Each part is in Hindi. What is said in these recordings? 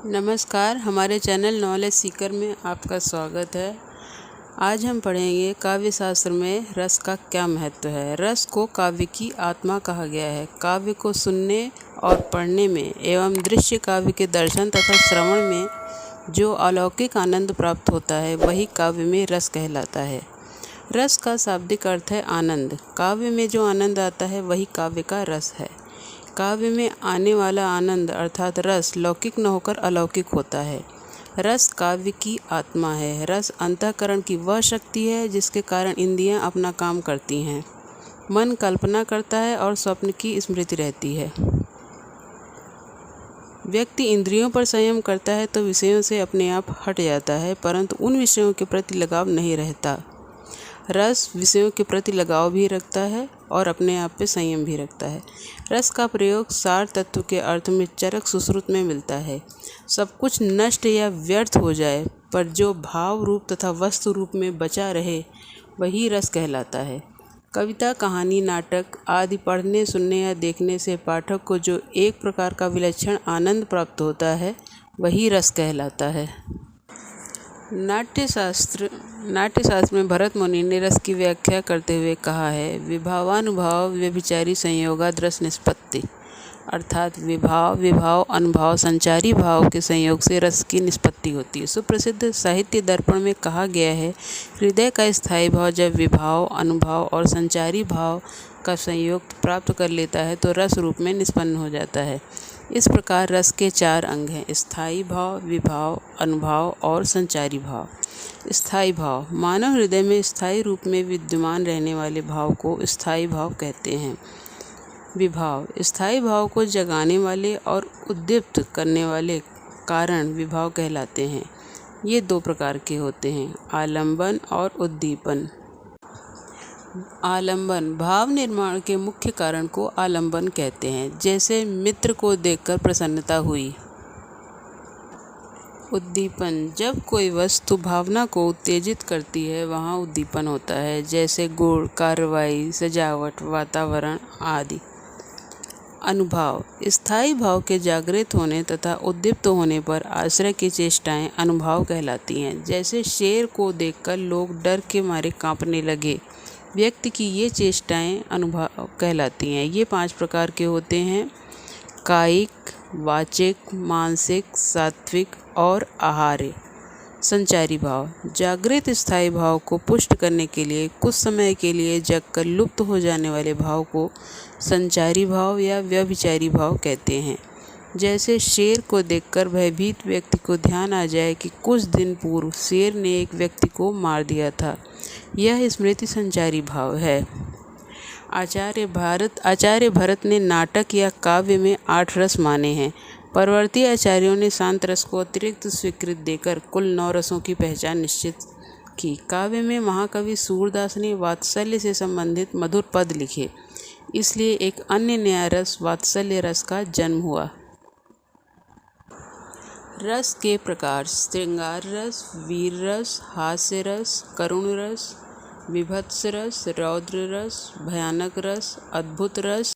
नमस्कार, हमारे चैनल नॉलेज सीकर में आपका स्वागत है। आज हम पढ़ेंगे काव्य शास्त्र में रस का क्या महत्व है। रस को काव्य की आत्मा कहा गया है। काव्य को सुनने और पढ़ने में एवं दृश्य काव्य के दर्शन तथा श्रवण में जो अलौकिक आनंद प्राप्त होता है वही काव्य में रस कहलाता है। रस का शाब्दिक अर्थ है आनंद। काव्य में जो आनंद आता है वही काव्य का रस है। काव्य में आने वाला आनंद अर्थात रस लौकिक न होकर अलौकिक होता है। रस काव्य की आत्मा है। रस अंतःकरण की वह शक्ति है जिसके कारण इंद्रियां अपना काम करती हैं। मन कल्पना करता है और स्वप्न की स्मृति रहती है। व्यक्ति इंद्रियों पर संयम करता है तो विषयों से अपने आप हट जाता है, परंतु उन विषयों के प्रति लगाव नहीं रहता। रस विषयों के प्रति लगाव भी रखता है और अपने आप पे संयम भी रखता है। रस का प्रयोग सार तत्व के अर्थ में चरक सुश्रुत में मिलता है। सब कुछ नष्ट या व्यर्थ हो जाए पर जो भाव रूप तथा वस्तु रूप में बचा रहे वही रस कहलाता है। कविता, कहानी, नाटक आदि पढ़ने, सुनने या देखने से पाठक को जो एक प्रकार का विलक्षण आनंद प्राप्त होता है वही रस कहलाता है। नाट्यशास्त्र में भरत मुनि ने रस की व्याख्या करते हुए कहा है, विभावानुभाव व्यभिचारी संयोगाद रस निष्पत्ति, अर्थात विभाव अनुभाव संचारी भाव के संयोग से रस की निष्पत्ति होती है। सुप्रसिद्ध साहित्य दर्पण में कहा गया है, हृदय का स्थायी भाव जब विभाव अनुभाव और संचारी भाव का संयोग प्राप्त कर लेता है तो रस रूप में निष्पन्न हो जाता है। इस प्रकार रस के 4 अंग हैं, स्थायी भाव, विभाव, अनुभाव और संचारी भाव। स्थायी भाव मानव हृदय में स्थायी रूप में विद्यमान रहने वाले भाव को स्थायी भाव कहते हैं। विभाव स्थायी भाव को जगाने वाले और उद्दीप्त करने वाले कारण विभाव कहलाते हैं। ये 2 प्रकार के होते हैं, आलंबन और उद्दीपन। आलंबन भाव निर्माण के मुख्य कारण को आलंबन कहते हैं, जैसे मित्र को देखकर प्रसन्नता हुई। उद्दीपन जब कोई वस्तु भावना को उत्तेजित करती है वहाँ उद्दीपन होता है, जैसे गुण, कार्रवाई, सजावट, वातावरण आदि। अनुभाव स्थायी भाव के जागृत होने तथा उद्दीप्त होने पर आश्रय की चेष्टाएं अनुभाव कहलाती हैं, जैसे शेर को देखकर लोग डर के मारे कांपने लगे। व्यक्ति की ये चेष्टाएं अनुभाव कहलाती हैं। ये 5 प्रकार के होते हैं, कायिक, वाचिक, मानसिक, सात्विक और आहार्य। संचारी भाव जागृत स्थायी भाव को पुष्ट करने के लिए कुछ समय के लिए जगकर लुप्त हो जाने वाले भाव को संचारी भाव या व्यभिचारी भाव कहते हैं। जैसे शेर को देखकर भयभीत व्यक्ति को ध्यान आ जाए कि कुछ दिन पूर्व शेर ने एक व्यक्ति को मार दिया था, यह स्मृति संचारी भाव है। आचार्य भरत ने नाटक या काव्य में 8 रस माने हैं। परवर्ती आचार्यों ने शांत रस को अतिरिक्त स्वीकृत देकर कुल 9 रसों की पहचान निश्चित की। काव्य में महाकवि सूरदास ने वात्सल्य से संबंधित मधुर पद लिखे, इसलिए एक अन्य नया रस वात्सल्य रस का जन्म हुआ। रस के प्रकार श्रृंगार रस, वीर रस, हास्य रस, करुण रस, विभत्स रस, रौद्र रस, भयानक रस, अद्भुत रस,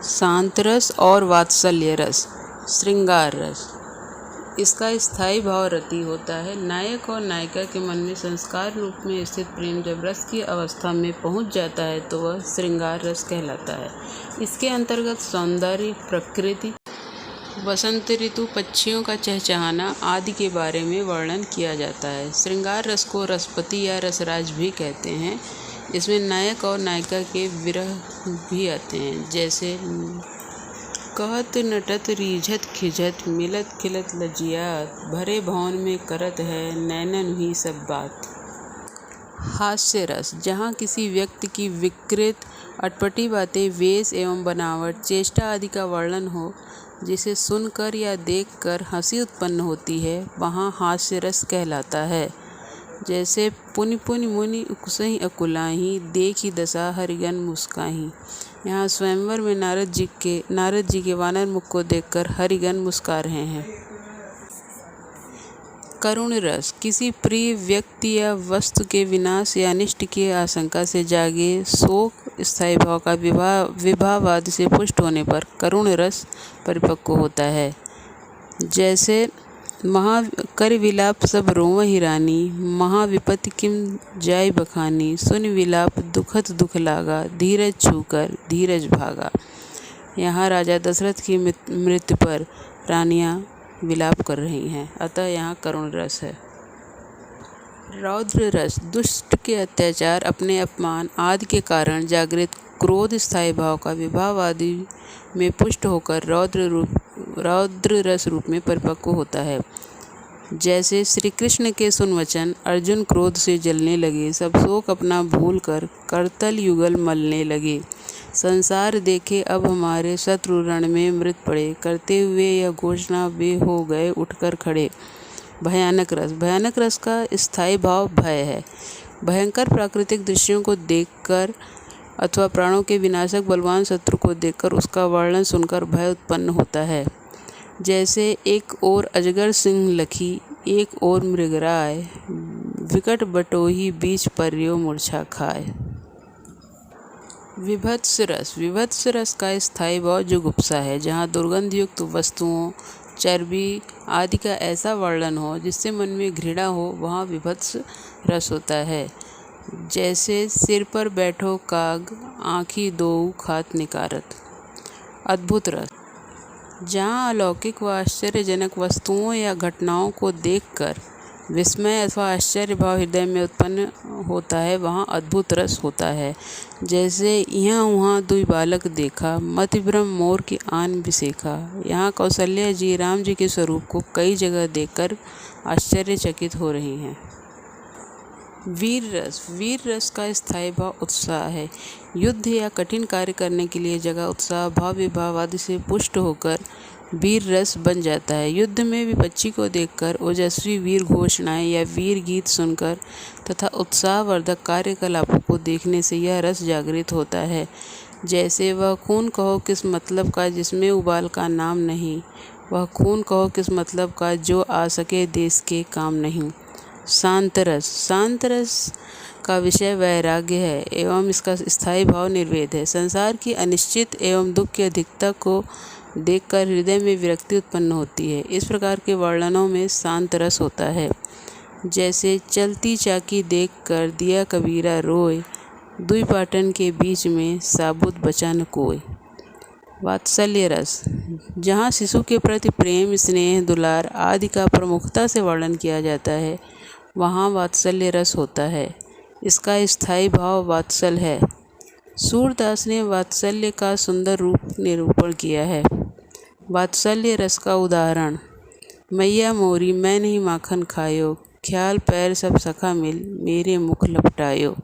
शांत रस और वात्सल्य रस। श्रृंगार रस इसका स्थायी भाव रति होता है। नायक और नायिका के मन में संस्कार रूप में स्थित प्रेम जब रस की अवस्था में पहुंच जाता है तो वह श्रृंगार रस कहलाता है। इसके अंतर्गत सौंदर्य, प्रकृति, वसंत ऋतु, पक्षियों का चहचहाना आदि के बारे में वर्णन किया जाता है। श्रृंगार रस को रसपति या रसराज भी कहते हैं। इसमें नायक और नायिका के विरह भी आते हैं, जैसे कहत नटत रीझत खिझत, मिलत खिलत लजियात, भरे भवन में करत है, नैनन हुई सब बात। हास्य रस जहाँ किसी व्यक्ति की विकृत अटपटी बातें, वेश एवं बनावट, चेष्टा आदि का वर्णन हो, जिसे सुनकर या देखकर हंसी उत्पन्न होती है, वहाँ हास्य रस कहलाता है। जैसे पुनि पुनि मुनि उकसही अकुलाही, देखी दशा हरिगन मुस्काही। यहाँ स्वयंवर में नारद जी के वानर मुख को देखकर हरिगन मुस्का रहे हैं। करुण रस किसी प्रिय व्यक्ति या वस्तु के विनाश या अनिष्ट की आशंका से जागे शोक स्थायी भाव का विभावादि से पुष्ट होने पर करुण रस परिपक्व होता है। जैसे महा कर विलाप सब रोवहि रानी, महाविपत्ति किम जाय बखानी, सुन विलाप दुखत दुख लागा, धीरज छूकर धीरज भागा। यहाँ राजा दशरथ की मृत्यु पर रानियाँ विलाप कर रही हैं, अतः यहाँ करुण रस है। रौद्र रस दुष्ट के अत्याचार, अपने अपमान आदि के कारण जागृत क्रोध स्थायी भाव का विभाव आदि में पुष्ट होकर रौद्र रस रूप में परिपक्व होता है। जैसे श्री कृष्ण के सुन वचन, अर्जुन क्रोध से जलने लगे, सब शोक अपना भूल कर करतल युगल मलने लगे। संसार देखे अब हमारे शत्रु रण में मृत पड़े, करते हुए यह घोषणा वे हो गए उठकर खड़े। भयानक रस का स्थायी भाव भय है। भयंकर प्राकृतिक दृश्यों को देखकर अथवा प्राणों के विनाशक बलवान शत्रु को देखकर उसका वर्णन सुनकर भय उत्पन्न होता है। जैसे एक ओर अजगर सिंह लखी, एक ओर मृगराय, विकट बटोही बीच पर्यो मूर्छा खाए। विभत्स रस का स्थायी भाव जुगुप्सा है, जहाँ दुर्गंध युक्त वस्तुओं, चर्बी आदि का ऐसा वर्णन हो जिससे मन में घृणा हो, वहाँ विभत्स रस होता है। जैसे सिर पर बैठो काग, आँखी दोऊ खात निकारत। अद्भुत रस, जहाँ अलौकिक व आश्चर्यजनक वस्तुओं या घटनाओं को देखकर विस्मय अथवा आश्चर्य भाव हृदय में उत्पन्न होता है, वहाँ अद्भुत रस होता है। जैसे यहाँ वहाँ दुई बालक देखा, मतिभ्रम मोर की आन बिसेखा। यहाँ कौशल्या जी राम जी के स्वरूप को कई जगह देखकर आश्चर्यचकित हो रही हैं। वीर रस का स्थायी भाव उत्साह है। युद्ध या कठिन कार्य करने के लिए जगह उत्साह भाव विभाव आदि से पुष्ट होकर वीर रस बन जाता है। युद्ध में विपक्षी को देखकर, ओजस्वी वीर घोषणाएं या वीर गीत सुनकर तथा उत्साहवर्धक कार्यकलापों को देखने से यह रस जागृत होता है। जैसे वह खून कहो किस मतलब का जिसमें उबाल का नाम नहीं, वह खून कहो किस मतलब का जो आ सके देश के काम नहीं। शांत रस का विषय वैराग्य है एवं इसका स्थायी भाव निर्वेद है। संसार की अनिश्चित एवं दुख की अधिकता को देखकर हृदय में विरक्ति उत्पन्न होती है। इस प्रकार के वर्णनों में शांत रस होता है। जैसे चलती चाकी देखकर दिया कबीरा रोए, दुई पाटन के बीच में साबुत बचा न कोय। वात्सल्य रस, जहाँ शिशु के प्रति प्रेम, स्नेह, दुलार आदि का प्रमुखता से वर्णन किया जाता है, वहाँ वात्सल्य रस होता है। इसका स्थायी भाव वात्सल है। सूरदास ने वात्सल्य का सुंदर रूप निरूपण किया है। वात्सल्य रस का उदाहरण, मैया मोरी मैं नहीं माखन खायो, ख्याल पैर सब सखा मिल मेरे मुख लपटायो।